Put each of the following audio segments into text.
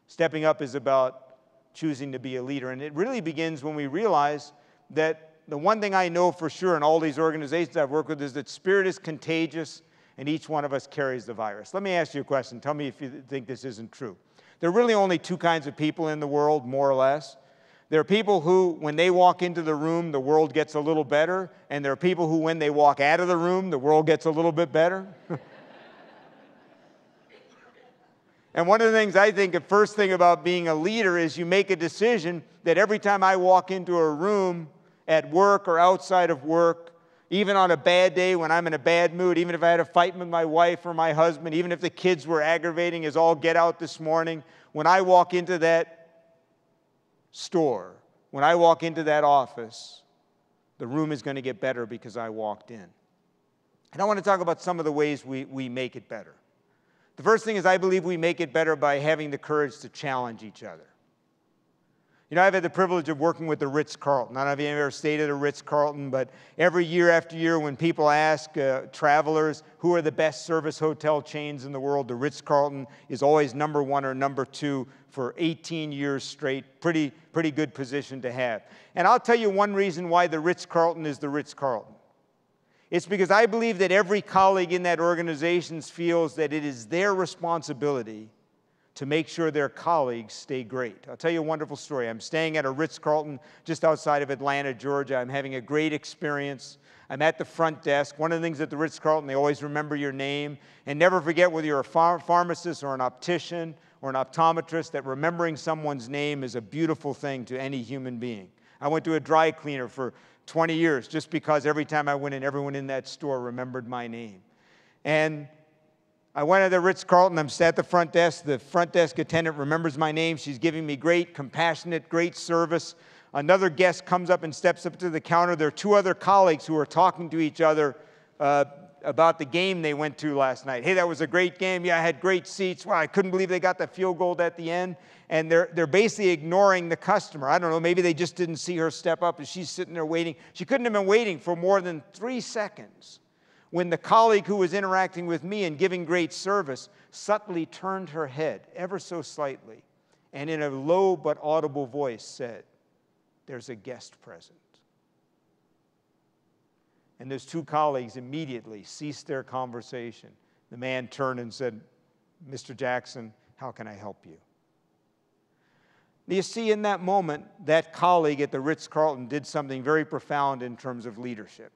Stepping up is about choosing to be a leader. And it really begins when we realize that the one thing I know for sure in all these organizations I've worked with is that spirit is contagious and each one of us carries the virus. Let me ask you a question. Tell me if you think this isn't true. There are really only two kinds of people in the world, more or less. There are people who, when they walk into the room, the world gets a little better. And there are people who, when they walk out of the room, the world gets a little bit better. And one of the things I think, the first thing about being a leader is you make a decision that every time I walk into a room at work or outside of work, even on a bad day when I'm in a bad mood, even if I had a fight with my wife or my husband, even if the kids were aggravating as all get out this morning, when I walk into that store, when I walk into that office, the room is going to get better because I walked in. And I want to talk about some of the ways we make it better. The first thing is I believe we make it better by having the courage to challenge each other. You know, I've had the privilege of working with the Ritz-Carlton. I don't know if you've ever stayed at a Ritz-Carlton, but every year after year when people ask travelers who are the best service hotel chains in the world, the Ritz-Carlton is always number one or number two for 18 years straight. Pretty good position to have. And I'll tell you one reason why the Ritz-Carlton is the Ritz-Carlton. It's because I believe that every colleague in that organization feels that it is their responsibility to make sure their colleagues stay great. I'll tell you a wonderful story. I'm staying at a Ritz-Carlton just outside of Atlanta, Georgia. I'm having a great experience. I'm at the front desk. One of the things at the Ritz-Carlton, they always remember your name. And never forget whether you're a pharmacist or an optician or an optometrist, that remembering someone's name is a beautiful thing to any human being. I went to a dry cleaner for 20 years just because every time I went in, everyone in that store remembered my name. And I went to the Ritz-Carlton. I'm sat at the front desk. The front desk attendant remembers my name. She's giving me great, compassionate, great service. Another guest comes up and steps up to the counter. There are two other colleagues who are talking to each other about the game they went to last night. Hey, that was a great game. Yeah, I had great seats. Wow, I couldn't believe they got that field goal at the end. And they're basically ignoring the customer. I don't know, maybe they just didn't see her step up, and she's sitting there waiting. She couldn't have been waiting for more than 3 seconds when the colleague who was interacting with me and giving great service subtly turned her head ever so slightly and in a low but audible voice said, "There's a guest present." And those two colleagues immediately ceased their conversation. The man turned and said, "Mr. Jackson, how can I help you?" You see, in that moment, that colleague at the Ritz-Carlton did something very profound in terms of leadership.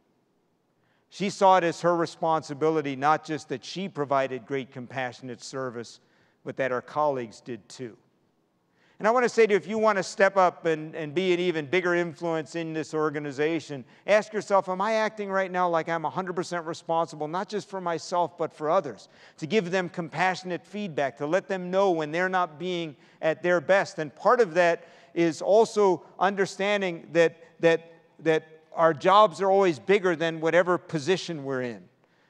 She saw it as her responsibility, not just that she provided great, compassionate service, but that her colleagues did too. And I want to say to you, if you want to step up and be an even bigger influence in this organization, ask yourself, am I acting right now like I'm 100% responsible, not just for myself, but for others? To give them compassionate feedback, to let them know when they're not being at their best. And part of that is also understanding that our jobs are always bigger than whatever position we're in.